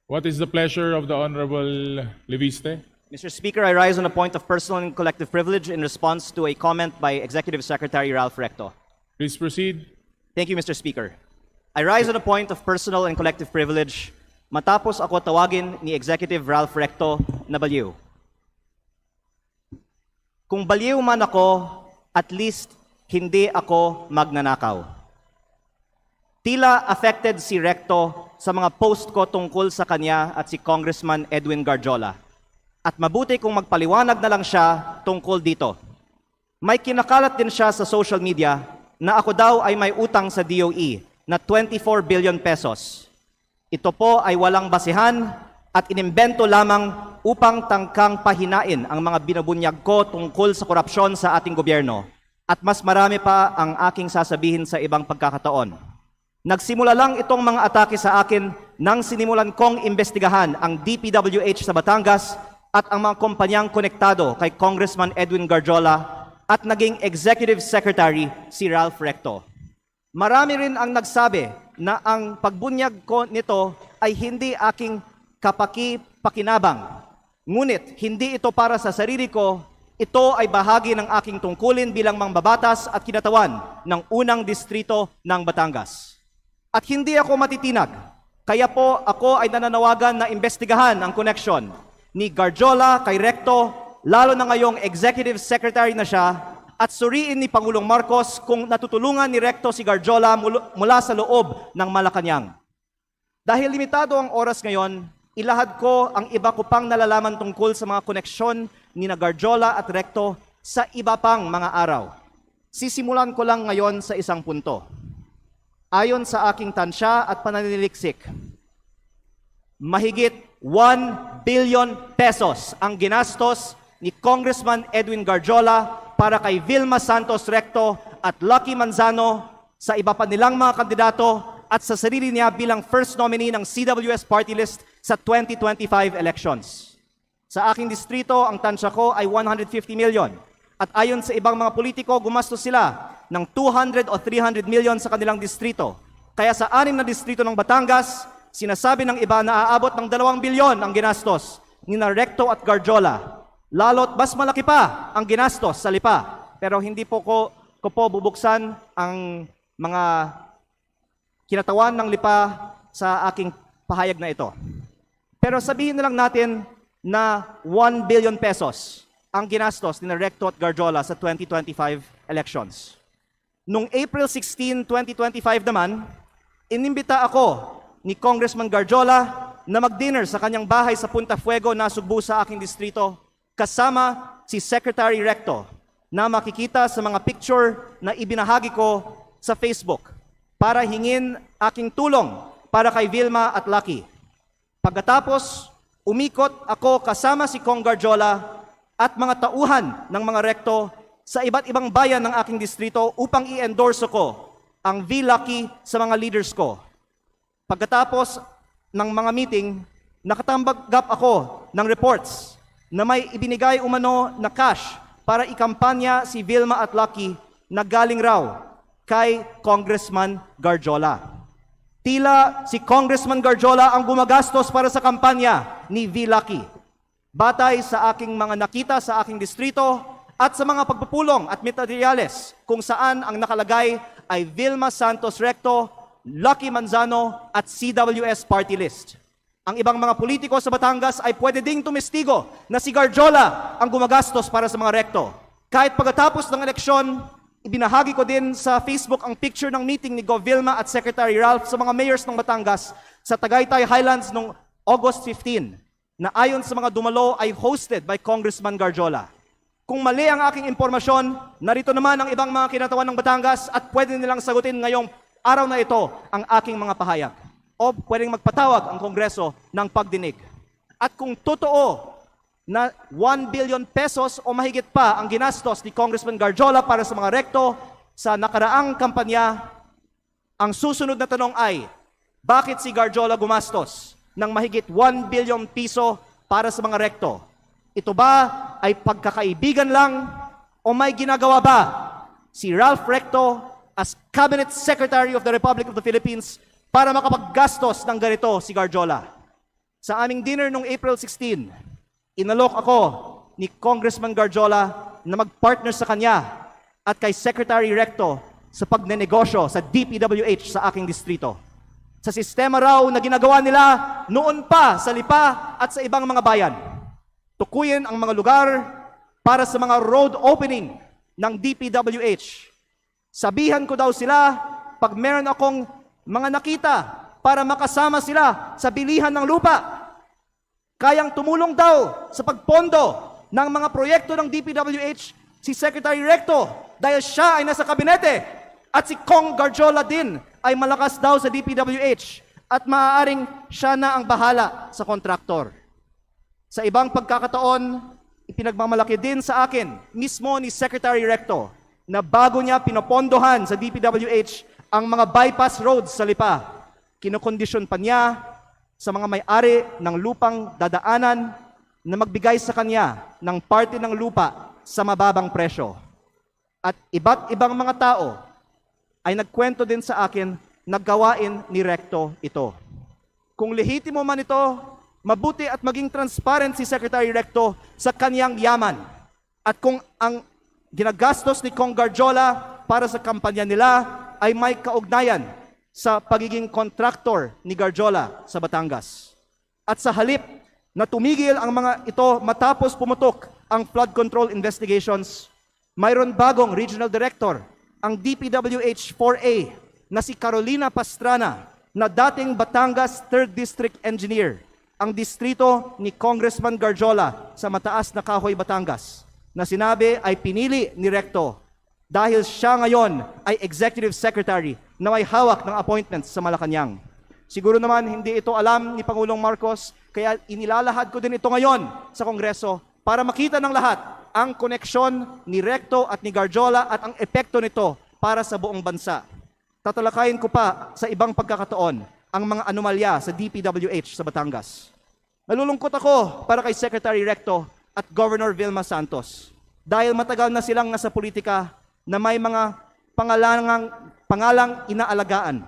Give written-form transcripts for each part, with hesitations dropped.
What is the pleasure of the Honorable Leviste? Mr. Speaker, I rise on a point of personal and collective privilege in response to a comment by Executive Secretary Ralph Recto. Please proceed. Thank you, Mr. Speaker. I rise on a point of personal and collective privilege matapos ako tawagin ni Executive Ralph Recto na baliw. Kung baliw man ako, at least hindi ako magnanakaw. Tila affected si Recto sa mga post ko tungkol sa kanya at si Congressman Edwin Garjola. At mabuti kung magpaliwanag na lang siya tungkol dito. May kinakalat din siya sa social media na ako daw ay may utang sa DOE na 24 billion pesos. Ito po ay walang basihan at inimbento lamang upang tangkang pahinain ang mga binabunyag ko tungkol sa korupsyon sa ating gobyerno. At mas marami pa ang aking sasabihin sa ibang pagkakataon. Nagsimula lang itong mga atake sa akin nang sinimulan kong imbestigahan ang DPWH sa Batangas at ang mga kumpanyang konektado kay Congressman Edwin Garjola at naging Executive Secretary si Ralph Recto. Marami rin ang nagsabi na ang pagbunyag ko nito ay hindi aking kapaki-pakinabang. Ngunit hindi ito para sa sarili ko, ito ay bahagi ng aking tungkulin bilang mangbabatas at kinatawan ng unang distrito ng Batangas. At hindi ako matitinag, kaya po ako ay nananawagan na imbestigahan ang koneksyon ni Garjola kay Recto, lalo na ngayong Executive Secretary na siya, at suriin ni Pangulong Marcos kung natutulungan ni Recto si Garjola mula sa loob ng Malacanang. Dahil limitado ang oras ngayon, ilahad ko ang iba ko pang nalalaman tungkol sa mga koneksyon ni Garjola at Recto sa iba pang mga araw. Sisimulan ko lang ngayon sa isang punto. Ayon sa aking tansya at pananiliksik, mahigit 1 billion pesos ang ginastos ni Congressman Edwin Garjola para kay Vilma Santos Recto at Lucky Manzano sa iba pa nilang mga kandidato at sa sarili niya bilang first nominee ng CWS party list sa 2025 elections. Sa aking distrito, ang tansya ko ay 150 million. At ayon sa ibang mga politiko, gumastos sila ng 200 o 300 million sa kanilang distrito. Kaya sa 6 na distrito ng Batangas, sinasabi ng iba na aabot ng 2 bilyon ang ginastos ni Recto at Garjola. Lalo't mas malaki pa ang ginastos sa Lipa. Pero hindi po ko bubuksan ang mga kinatawan ng Lipa sa aking pahayag na ito. Pero sabihin na lang natin na 1 billion pesos ang ginastos ni Recto at Garjola sa 2025 elections. Noong April 16, 2025 naman, inimbita ako ni Congressman Garjola na mag-dinner sa kanyang bahay sa Punta Fuego na Sugbo sa aking distrito kasama si Secretary Recto na makikita sa mga picture na ibinahagi ko sa Facebook para hingin aking tulong para kay Vilma at Lucky. Pagkatapos, umikot ako kasama si Cong Garjola at mga tauhan ng mga Recto sa iba't ibang bayan ng aking distrito upang i-endorse ko ang V-Lucky sa mga leaders ko. Pagkatapos ng mga meeting, nakatanggap ako ng reports na may ibinigay umano na cash para ikampanya si Vilma at Lucky na galing raw kay Congressman Garjola. Tila si Congressman Garjola ang gumagastos para sa kampanya ni V-Lucky. Batay sa aking mga nakita sa aking distrito at sa mga pagpupulong at materyales kung saan ang nakalagay ay Vilma Santos Recto, Lucky Manzano at CWS party list. Ang ibang mga politiko sa Batangas ay pwede ding tumestigo na si Garjola ang gumagastos para sa mga Recto. Kahit pagkatapos ng eleksyon, ibinahagi ko din sa Facebook ang picture ng meeting ni Gov. Vilma at Secretary Ralph sa mga mayors ng Batangas sa Tagaytay Highlands noong August 15 na ayon sa mga dumalo ay hosted by Congressman Garjola. Kung mali ang aking impormasyon, narito naman ang ibang mga kinatawan ng Batangas at pwede nilang sagutin ngayong araw na ito ang aking mga pahayag. O pwedeng magpatawag ang Kongreso ng pagdinig. At kung totoo na 1 billion pesos o mahigit pa ang ginastos ni Congressman Garjola para sa mga Recto sa nakaraang kampanya, ang susunod na tanong ay, bakit si Garjola gumastos ng mahigit 1 billion piso para sa mga Recto? Ito ba ay pagkakaibigan lang o may ginagawa ba si Ralph Recto as Cabinet Secretary of the Republic of the Philippines para makapaggastos ng ganito si Garjola? Sa aming dinner noong April 16, inalok ako ni Congressman Garjola na mag-partner sa kanya at kay Secretary Recto sa pagnenegosyo sa DPWH sa aking distrito. Sa sistema raw na ginagawa nila noon pa sa Lipa at sa ibang mga bayan. Tukuyin ang mga lugar para sa mga road opening ng DPWH. Sabihan ko daw sila pag meron akong mga nakita para makasama sila sa bilihan ng lupa. Kayang tumulong daw sa pagpondo ng mga proyekto ng DPWH si Secretary Recto dahil siya ay nasa kabinete at si Kong Garjola din ay malakas daw sa DPWH at maaaring siya na ang bahala sa kontraktor. Sa ibang pagkakataon, ipinagmamalaki din sa akin mismo ni Secretary Recto na bago niya pinopondohan sa DPWH ang mga bypass roads sa Lipa, kinokondisyon pa niya sa mga may-ari ng lupang dadaanan na magbigay sa kanya ng parte ng lupa sa mababang presyo. At iba't ibang mga tao ay nagkwento din sa akin na gawain ni Recto ito. Kung lehitimo man ito, mabuti at maging transparent si Secretary Recto sa kanyang yaman. At kung ang ginagastos ni Kong Garjola para sa kampanya nila ay may kaugnayan sa pagiging kontraktor ni Garjola sa Batangas. At sa halip na tumigil ang mga ito matapos pumutok ang flood control investigations, mayroon bagong regional director, ang DPWH 4A na si Carolina Pastrana na dating Batangas 3rd District Engineer, ang distrito ni Congressman Garjola sa Mataas na Kahoy, Batangas, na sinabi ay pinili ni Recto dahil siya ngayon ay Executive Secretary na may hawak ng appointments sa Malacanang. Siguro naman hindi ito alam ni Pangulong Marcos, kaya inilalahad ko din ito ngayon sa Kongreso para makita ng lahat ang koneksyon ni Recto at ni Garjola at ang epekto nito para sa buong bansa. Tatalakayin ko pa sa ibang pagkakataon ang mga anomalya sa DPWH sa Batangas. Nalulungkot ako para kay Secretary Recto at Governor Vilma Santos dahil matagal na silang nasa politika na may mga pangalang inaalagaan.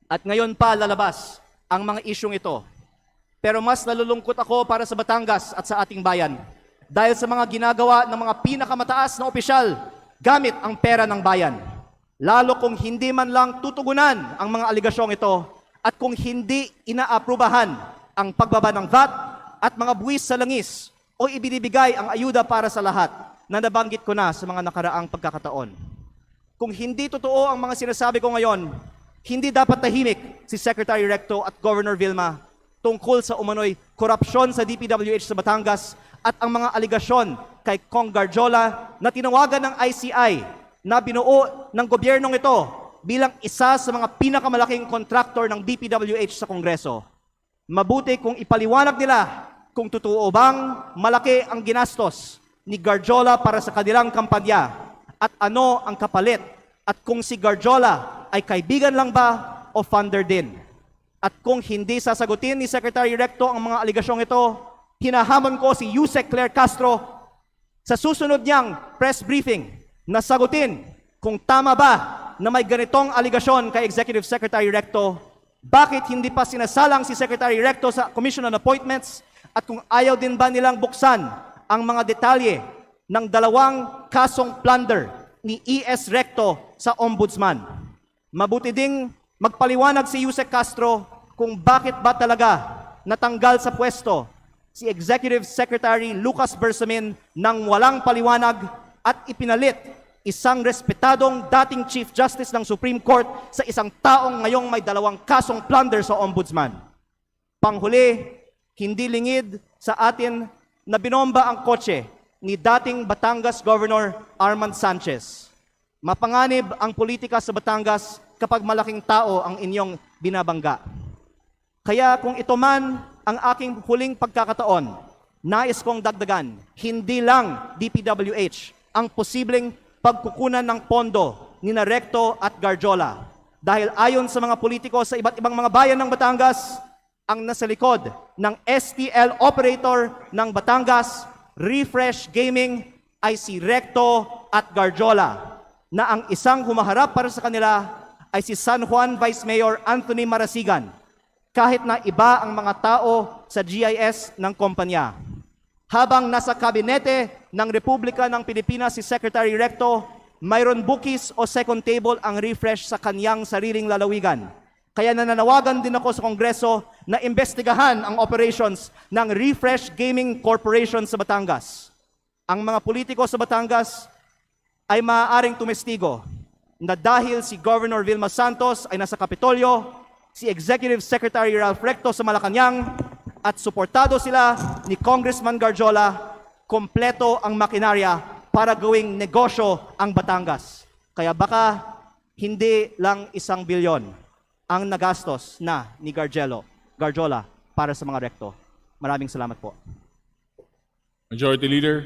At ngayon pa lalabas ang mga isyong ito. Pero mas nalulungkot ako para sa Batangas at sa ating bayan dahil sa mga ginagawa ng mga pinakamataas na opisyal gamit ang pera ng bayan. Lalo kung hindi man lang tutugunan ang mga aligasyong ito at kung hindi inaaprubahan ang pagbaba ng VAT at mga buwis sa langis o ibinibigay ang ayuda para sa lahat na nabanggit ko na sa mga nakaraang pagkakataon. Kung hindi totoo ang mga sinasabi ko ngayon, hindi dapat tahimik si Secretary Recto at Governor Vilma tungkol sa umano'y korupsyon sa DPWH sa Batangas at ang mga aligasyon kay Kong Garjola na tinawagan ng ICI na binuo ng gobyernong ito bilang isa sa mga pinakamalaking kontraktor ng DPWH sa Kongreso. Mabuti kung ipaliwanag nila kung totoo bang malaki ang ginastos ni Garjola para sa kanilang kampanya at ano ang kapalit at kung si Garjola ay kaibigan lang ba o funder din. At kung hindi sasagutin ni Secretary Recto ang mga aligasyong ito, hinahamon ko si Yusek Claire Castro sa susunod niyang press briefing na sagutin kung tama ba na may ganitong aligasyon kay Executive Secretary Recto, bakit hindi pa sinasalang si Secretary Recto sa Commission on Appointments at kung ayaw din ba nilang buksan ang mga detalye ng 2 kasong plunder ni E.S. Recto sa Ombudsman. Mabuti ding magpaliwanag si Yusek Castro kung bakit ba talaga natanggal sa pwesto si Executive Secretary Lucas Bersamin nang walang paliwanag at ipinalit isang respetadong dating Chief Justice ng Supreme Court sa isang taong ngayong may 2 kasong plunder sa Ombudsman. Panghuli, hindi lingid sa atin na binomba ang kotse ni dating Batangas Governor Armand Sanchez. Mapanganib ang politika sa Batangas kapag malaking tao ang inyong binabangga. Kaya kung ito man ang aking huling pagkakataon, nais kong dagdagan, hindi lang DPWH ang posibleng pagkukunan ng pondo ni Recto at Garjola. Dahil ayon sa mga politiko sa iba't ibang mga bayan ng Batangas, ang nasa likod ng STL operator ng Batangas, Refresh Gaming, ay si Recto at Garjola, na ang isang humaharap para sa kanila ay si San Juan Vice Mayor Anthony Marasigan. kahit na iba ang mga tao sa GIS ng kumpanya. Habang nasa kabinete ng Republika ng Pilipinas si Secretary Recto, mayroon bookies o second table ang refresh sa kanyang sariling lalawigan. Kaya nananawagan din ako sa Kongreso na imbestigahan ang operations ng Refresh Gaming Corporation sa Batangas. Ang mga politiko sa Batangas ay maaaring tumestigo na dahil si Governor Vilma Santos ay nasa Kapitolyo, si Executive Secretary Ralph Recto sa Malacanang, at suportado sila ni Congressman Garjola, kompleto ang makinarya para gawing negosyo ang Batangas. Kaya baka hindi lang 1 bilyon ang nagastos na ni Garjola para sa mga Recto. Maraming salamat po. Majority Leader.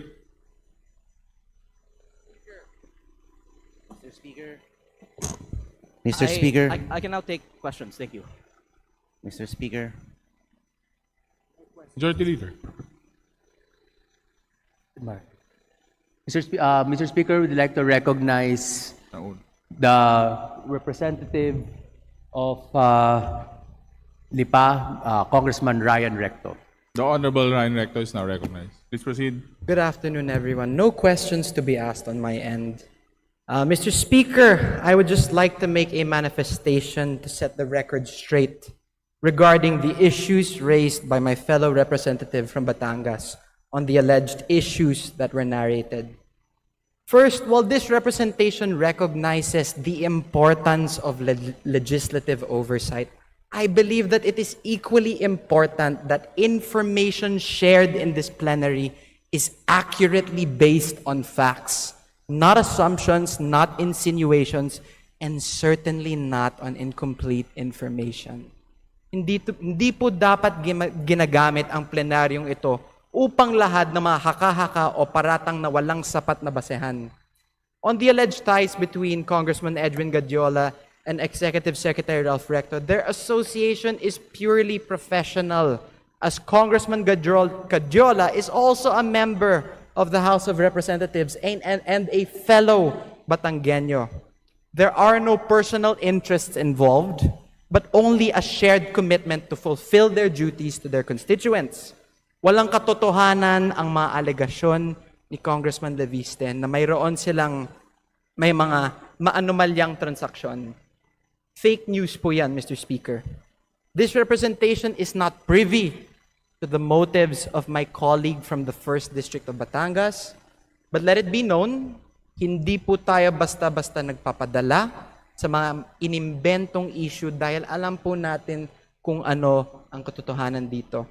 Mr. Speaker. Mr. Speaker. I can now take questions. Thank you. Mr. Speaker. Majority Leader. Mr. Speaker, we'd like to recognize Naun. the representative of Lipa, Congressman Ryan Recto. The Honorable Ryan Recto is now recognized. Please proceed. Good afternoon, everyone. No questions to be asked on my end. Mr. Speaker, I would just like to make a manifestation to set the record straight regarding the issues raised by my fellow representative from Batangas on the alleged issues that were narrated. First, while this representation recognizes the importance of legislative oversight, I believe that it is equally important that information shared in this plenary is accurately based on facts, not assumptions, not insinuations, and certainly not on incomplete information. Hindi po dapat ginagamit ang plenaryong ito upang lahat na mga haka-haka o paratang na walang sapat na basehan. On the alleged ties between Congressman Edwin Gadiola and Executive Secretary Ralph Recto, their association is purely professional, as Congressman Gadiola is also a member of the House of Representatives and a fellow Batangueño. There are no personal interests involved, but only a shared commitment to fulfill their duties to their constituents. Walang katotohanan ang mga alegasyon ni Congressman Leviste na mayroon silang may mga maanumalyang transaksyon. Fake news po yan, Mr. Speaker. This representation is not privy to the motives of my colleague from the 1st District of Batangas, but let it be known, hindi po tayo basta-basta nagpapadala sa mga inimbentong issue dahil alam po natin kung ano ang katotohanan dito.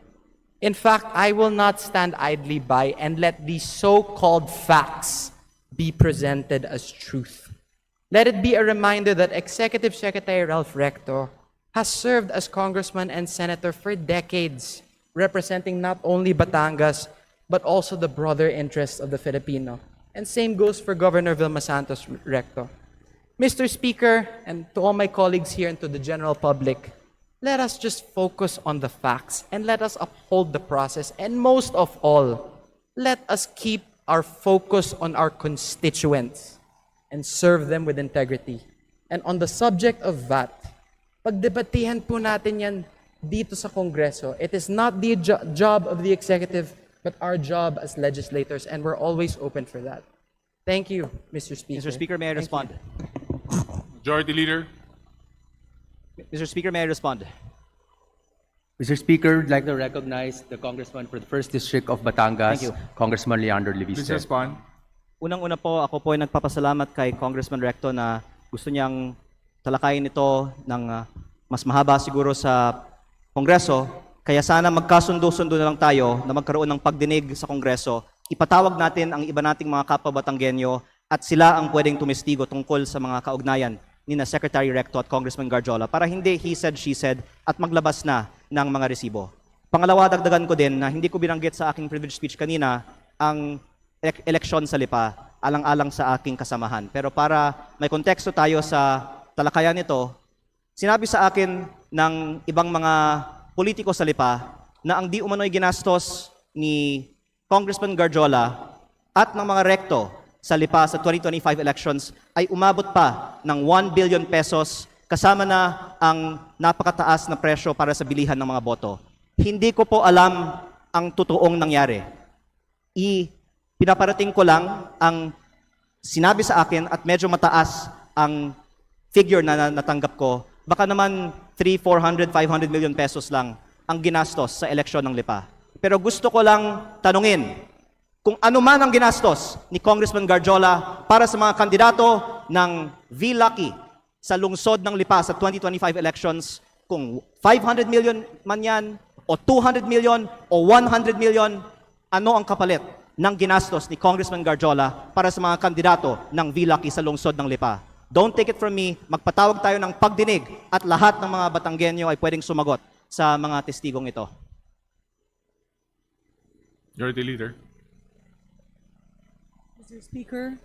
In fact, I will not stand idly by and let these so-called facts be presented as truth. Let it be a reminder that Executive Secretary Ralph Recto has served as congressman and senator for decades, representing not only Batangas, but also the broader interests of the Filipino. And same goes for Governor Vilma Santos Recto. Mr. Speaker, and to all my colleagues here and to the general public, let us just focus on the facts and let us uphold the process. And most of all, let us keep our focus on our constituents and serve them with integrity. And on the subject of VAT, pagdebatehan po natin yan dito sa Kongreso. It is not the job of the executive, but our job as legislators, and we're always open for that. Thank you, Mr. Speaker. Mr. Speaker, may I respond? Majority Leader. Mr. Speaker, may I respond? Mr. Speaker, I'd like to recognize the Congressman for the 1st District of Batangas, Thank you. Congressman Leandro Please Leviste. respond. Unang-una po, ako po ay nagpapasalamat kay Congressman Recto na gusto niyang talakayin ito ng mas mahaba siguro sa Kongreso. Kaya sana magkasundo-sundo na lang tayo na magkaroon ng pagdinig sa Kongreso. Ipatawag natin ang iba nating mga kapwa Batanggenyo at sila ang pwedeng tumestigo tungkol sa mga kaugnayan ni na Secretary Recto at Congressman Garjola para hindi he said, she said at maglabas na ng mga resibo. Pangalawa, dagdagan ko din na hindi ko binanggit sa aking privilege speech kanina ang eleksyon sa Lipa, alang-alang sa aking kasamahan. Pero para may konteksto tayo sa talakayan nito, sinabi sa akin ng ibang mga politiko sa Lipa na ang di umano'y ginastos ni Congressman Garjola at ng mga Recto sa Lipa sa 2025 elections ay umabot pa ng 1 billion pesos kasama na ang napakataas na presyo para sa bilihan ng mga boto. Hindi ko po alam ang totoong nangyari. Pinaparating ko lang ang sinabi sa akin at medyo mataas ang figure na natanggap ko. Baka naman 300, 400, 500 million pesos lang ang ginastos sa eleksyon ng Lipa. Pero gusto ko lang tanungin kung ano man ang ginastos ni Congressman Garjola para sa mga kandidato ng V-Lucky sa lungsod ng Lipa sa 2025 elections, kung 500 million man yan, o 200 million, o 100 million, ano ang kapalit ng ginastos ni Congressman Garjola para sa mga kandidato ng V-Lucky sa lungsod ng Lipa? Don't take it from me, magpatawag tayo ng pagdinig at lahat ng mga Batanggenyo ay pwedeng sumagot sa mga testigong ito. Majority Leader. Mr. Speaker,